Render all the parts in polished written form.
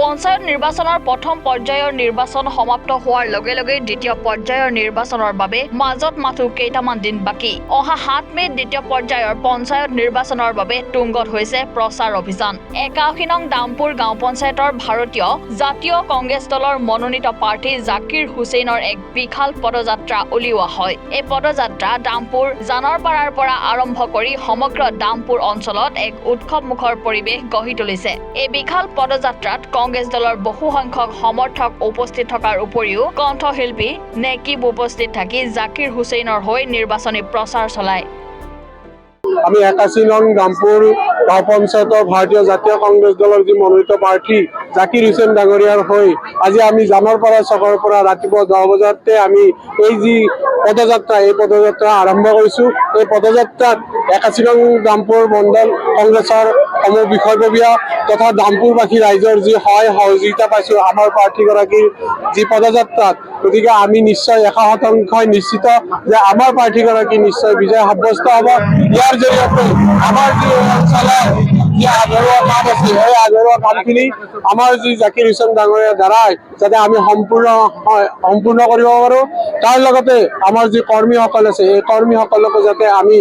পঞ্চায়ত নিৰ্বাচনৰ প্ৰথম পৰ্যায়ৰ নিৰ্বাচন সমাপ্ত হোৱাৰ লগে লগে দ্বিতীয় পৰ্যায়ৰ নিৰ্বাচনৰ বাবে মাজত মাথো কেইটামান দিন বাকী। অহা 7 মে'ত দ্বিতীয় পৰ্যায়ৰ পঞ্চায়ত নিৰ্বাচনৰ বাবে তুংগত হৈছে প্ৰচাৰ অভিযান। 81 নং দামপুৰ গাঁও পঞ্চায়তৰ ভাৰতীয় জাতীয় কংগ্ৰেছ দলৰ মনোনীত প্ৰাৰ্থী জাকিৰ হুছেইনৰ এক বিশাল পদযাত্ৰা উলিওৱা হয়। এই পদযাত্ৰা দামপুৰ জানৰপাৰাৰ পৰা আৰম্ভ কৰি সমগ্ৰ দামপুৰ অঞ্চলত এক উৎসৱমুখৰ পৰিৱেশ গঢ়ি তুলিছে। এই বিশাল পদযাত্ৰাত কংগ্ৰেছ দলৰ বহু সংখ্যক সমৰ্থক উপস্থিত থকাৰ উপৰিও কণ্ঠশিল্পী নেকিব উপস্থিত থাকি জাকিৰ হুছেইনৰ হৈ নিৰ্বাচনী প্ৰচাৰ চলায়। আমি 81 নং দামপুৰ গাঁও পঞ্চায়তৰ ভাৰতীয় জাতীয় কংগ্ৰেছ দলৰ যি মনোনীত প্ৰাৰ্থী জাকিৰ হুছেইন ডাঙৰীয়াৰ হৈ আজি আমি জানৰপাৰা চকৰ পৰা ৰাতিপুৱা 10 বজাতে আমি এই যি পদযাত্ৰা আৰম্ভ কৰিছোঁ। এই পদযাত্ৰাত 81 নং দামপুৰ মণ্ডল কংগ্ৰেছৰ সমূহ বিষয়ববীয়া তথা দামপুৰবাসী ৰাইজৰ যি সহায় সহযোগিতা পাইছোঁ আমাৰ প্ৰাৰ্থীগৰাকীৰ যি পদযাত্ৰাত, গতিকে আমি নিশ্চয় 100% নিশ্চিত যে আমাৰ প্ৰাৰ্থীগৰাকী নিশ্চয় বিজয় সাব্যস্ত হ'ব। ইয়াৰ জৰিয়তে আমাৰ যি অঞ্চলৰ যি আগৰুৱা কাম আছে সেই আগৰুৱা কামখিনি আমাৰ যি জাকিৰ হুছেইন ডাঙৰীয়াৰ দ্বাৰাই যাতে আমি সম্পূৰ্ণ কৰিব পাৰোঁ, তাৰ লগতে আমাৰ যি কৰ্মীসকল আছে এই কৰ্মীসকলকো যাতে আমি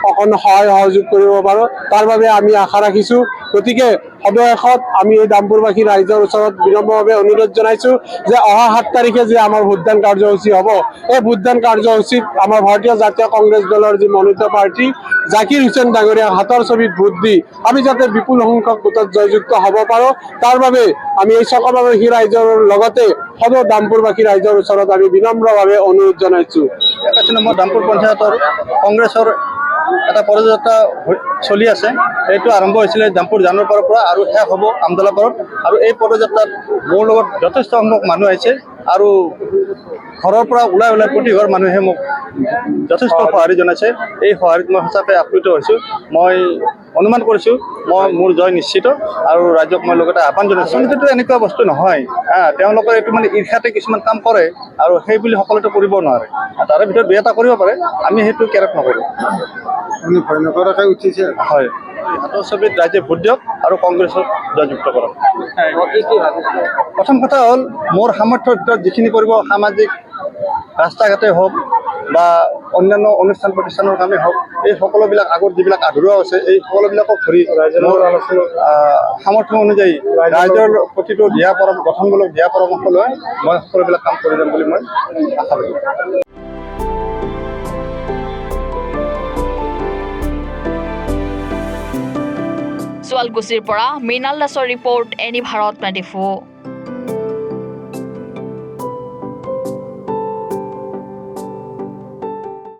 অকণ সহায় সহযোগ কৰিব পাৰোঁ তাৰ বাবে আমি আশা ৰাখিছোঁ। গতিকে সদশেষত আমি এই দামপুৰবাসী ৰাইজৰ ওচৰত বিনম্ৰভাৱে অনুৰোধ জনাইছোঁ যে অহা 7 তাৰিখে যে আমাৰ ভোটদান কাৰ্যসূচী হ'ব, এই ভোটদান কাৰ্যসূচীত আমাৰ ভাৰতীয় জাতীয় কংগ্ৰেছ দলৰ যি মনোনীত প্ৰাৰ্থী জাকিৰ হুছেইন ডাঙৰীয়াক হাতৰ ছবিত ভোট দি আমি যাতে বিপুল সংখ্যক ভোটত জয়যুক্ত হ'ব পাৰোঁ, তাৰ বাবে আমি এই চকমাবাসী ৰাইজৰ লগতে সদৌ দামপুৰবাসী ৰাইজৰ ওচৰত আমি বিনম্ৰভাৱে অনুৰোধ জনাইছোঁ। 81 নম্বৰ দামপুৰ পঞ্চায়তৰ কংগ্ৰেছৰ এটা পদযাত্ৰা চলি আছে। এইটো আৰম্ভ হৈছিলে দামপুৰ জানৰপাৰাৰ পৰা আৰু শেষ হ'ব আমদলাপাৰত। আৰু এই পদযাত্ৰাত মোৰ লগত যথেষ্ট সংখ্যক মানুহ আহিছে আৰু ঘৰৰ পৰা ওলাই প্ৰতি ঘৰ মানুহে মোক যথেষ্ট সঁহাৰি জনাইছে। এই সঁহাৰিত মই সঁচাকৈ আপ্লুত হৈছোঁ। মই অনুমান কৰিছোঁ মোৰ জয় নিশ্চিত আৰু ৰাইজক মই লগতে আহ্বান জনাইছোঁ। আচলতে এনেকুৱা বস্তু নহয়, তেওঁলোকে এইটো মানে ঈৰ্ষাতে কিছুমান কাম কৰে আৰু সেই বুলি সকলোতে কৰিব নোৱাৰে। তাৰে ভিতৰত 2 এটা কৰিব পাৰে, আমি সেইটো কেৰেক্ট নকৰোঁ। ভয় নকৰাকৈ উঠিছে। হয়, হাতৰ ছবিত ৰাইজে ভোট দিয়ক আৰু কংগ্ৰেছক জয়যুক্ত কৰক। প্ৰথম কথা হ'ল মোৰ সামৰ্থ্যৰ ভিতৰত যিখিনি কৰিব, সামাজিক ৰাস্তা ঘাটেই হওক বা অন্যান্য অনুষ্ঠান প্ৰতিষ্ঠানৰ কামেই হওক, এই সকলোবিলাক আগত যিবিলাক আধৰুৱা আছে এই সকলোবিলাকক ধৰি মোৰ সামৰ্থ্য অনুযায়ী ৰাইজৰ প্ৰতিটো গঠনমূলক দিহা পৰামৰ্শ লৈ মই সকলোবিলাক কাম কৰি যাম বুলি মই আশা কৰোঁ। শুৱালকুছিৰ পৰা মৃণাল দাসৰ ৰিপৰ্ট, এনি ভাৰত 24।